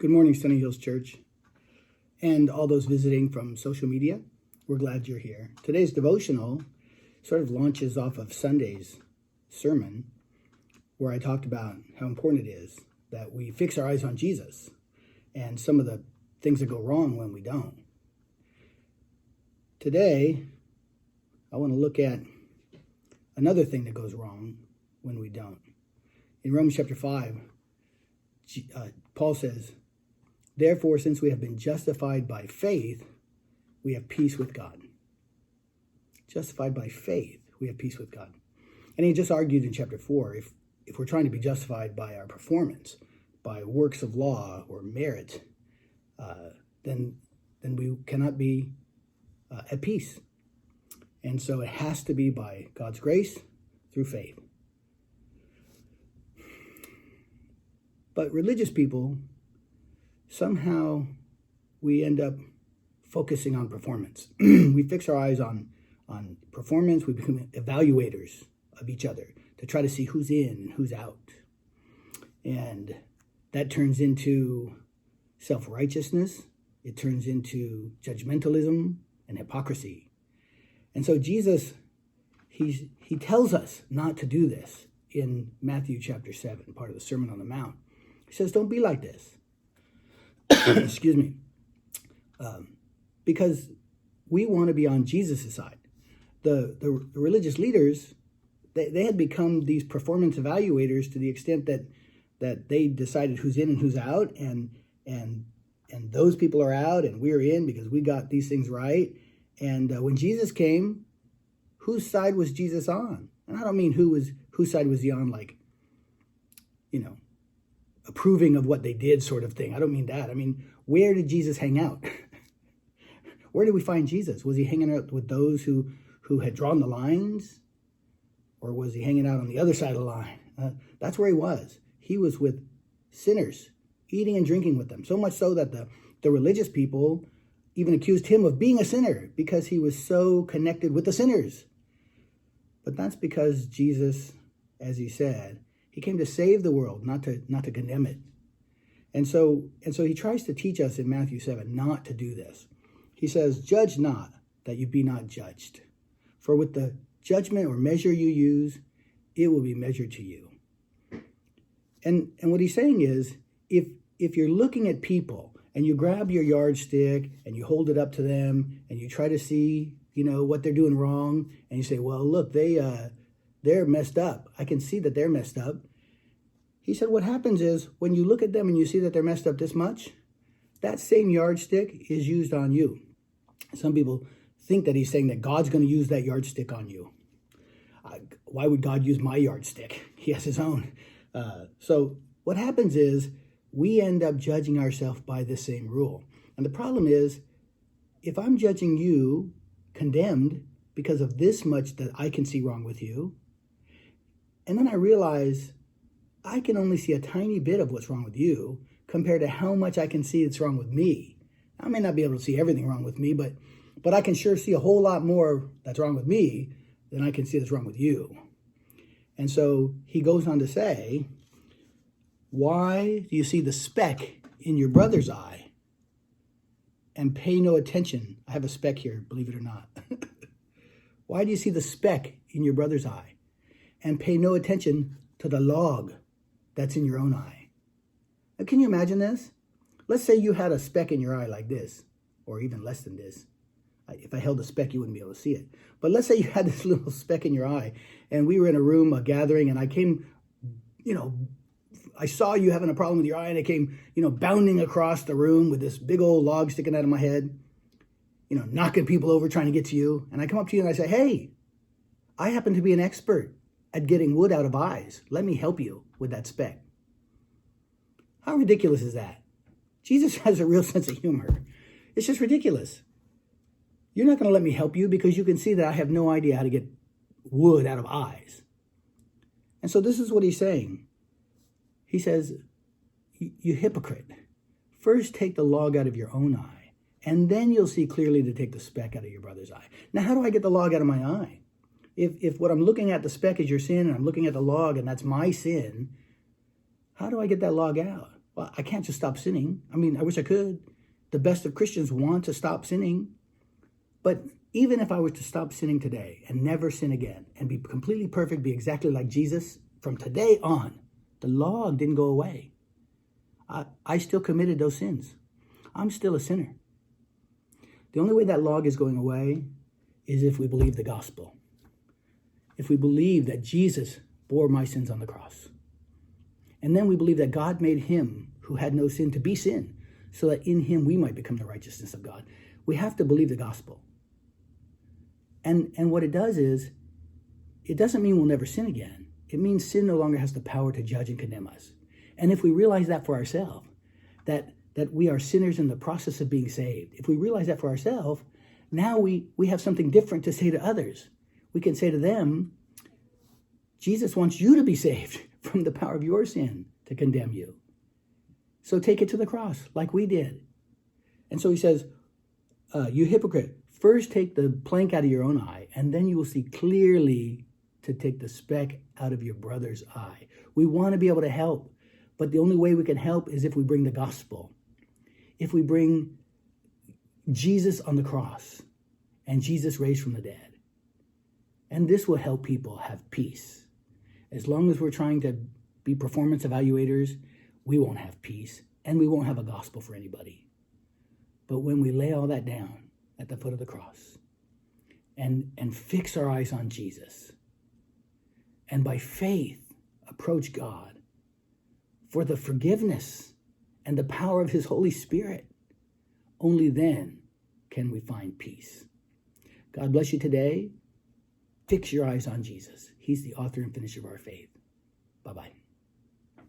Good morning, Sunny Hills Church, and all those visiting from social media. We're glad you're here. Today's devotional sort of launches off of Sunday's sermon, where I talked about how important it is that we fix our eyes on Jesus and some of the things that go wrong when we don't. Today, I want to look at another thing that goes wrong when we don't. In Romans chapter 5, Paul says, "Therefore, since we have been justified by faith, we have peace with God." Justified by faith, we have peace with God. And he just argued in chapter 4, if we're trying to be justified by our performance, by works of law or merit, then we cannot be at peace. And so it has to be by God's grace through faith. But religious people, somehow we end up focusing on performance. We fix our eyes on performance. We become evaluators of each other to try to see who's in and who's out. And that turns into self-righteousness. It turns into judgmentalism and hypocrisy. And so Jesus, he tells us not to do this in Matthew chapter 7, part of the Sermon on the Mount. He says, don't be like this. Excuse me. Because we want to be on Jesus' side. The religious leaders, they had become these performance evaluators to the extent that they decided who's in and who's out, and those people are out and we're in because we got these things right. And when Jesus came, whose side was Jesus on? And I don't mean whose side was he on, like, approving of what they did sort of thing. I don't mean that. I mean, where did Jesus hang out? Where did we find Jesus? Was he hanging out with those who had drawn the lines? Or was he hanging out on the other side of the line? That's where he was. He was with sinners, eating and drinking with them. So much so that the religious people even accused him of being a sinner because he was so connected with the sinners. But that's because Jesus, as he said, he came to save the world, not to condemn it. And so he tries to teach us in Matthew 7 not to do this. He says, "Judge not, that you be not judged. For with the judgment or measure you use, it will be measured to you." And what he's saying is, if you're looking at people and you grab your yardstick and you hold it up to them and you try to see, what they're doing wrong, and you say, well, look, they're messed up. I can see that they're messed up. He said what happens is when you look at them and you see that they're messed up this much, that same yardstick is used on you. Some people think that he's saying that God's going to use that yardstick on you. Why would God use my yardstick? He has his own. So what happens is we end up judging ourselves by the same rule. And the problem is, if I'm judging you condemned because of this much that I can see wrong with you, and then I realize I can only see a tiny bit of what's wrong with you compared to how much I can see that's wrong with me. I may not be able to see everything wrong with me, but I can sure see a whole lot more that's wrong with me than I can see that's wrong with you. And so he goes on to say, why do you see the speck in your brother's eye and pay no attention? I have a speck here, believe it or not. Why do you see the speck in your brother's eye and pay no attention to the log that's in your own eye? Now, can you imagine this? Let's say you had a speck in your eye like this, or even less than this. If I held a speck, you wouldn't be able to see it. But let's say you had this little speck in your eye, and we were in a room, a gathering, and I came, I saw you having a problem with your eye, and I came, bounding across the room with this big old log sticking out of my head, knocking people over, trying to get to you. And I come up to you and I say, hey, I happen to be an expert at getting wood out of eyes. Let me help you with that speck. How ridiculous is that? Jesus has a real sense of humor. It's just ridiculous. You're not going to let me help you because you can see that I have no idea how to get wood out of eyes. And so this is what he's saying. He says, you hypocrite, first take the log out of your own eye, and then you'll see clearly to take the speck out of your brother's eye. Now, how do I get the log out of my eye? If what I'm looking at, the speck, is your sin, and I'm looking at the log and that's my sin, how do I get that log out? Well, I can't just stop sinning. I mean, I wish I could. The best of Christians want to stop sinning. But even if I were to stop sinning today and never sin again and be completely perfect, be exactly like Jesus, from today on, the log didn't go away. I still committed those sins. I'm still a sinner. The only way that log is going away is if we believe the gospel. If we believe that Jesus bore my sins on the cross. And then we believe that God made him who had no sin to be sin, so that in him we might become the righteousness of God. We have to believe the gospel. And what it does is, it doesn't mean we'll never sin again. It means sin no longer has the power to judge and condemn us. And if we realize that for ourselves, that we are sinners in the process of being saved, if we realize that for ourselves, now we have something different to say to others. We can say to them, Jesus wants you to be saved from the power of your sin to condemn you. So take it to the cross like we did. And so he says, you hypocrite, first take the plank out of your own eye, and then you will see clearly to take the speck out of your brother's eye. We want to be able to help, but the only way we can help is if we bring the gospel. If we bring Jesus on the cross and Jesus raised from the dead. And this will help people have peace. As long as we're trying to be performance evaluators, we won't have peace and we won't have a gospel for anybody. But when we lay all that down at the foot of the cross and fix our eyes on Jesus, and by faith approach God for the forgiveness and the power of his Holy Spirit, only then can we find peace. God bless you today. Fix your eyes on Jesus. He's the author and finisher of our faith. Bye-bye.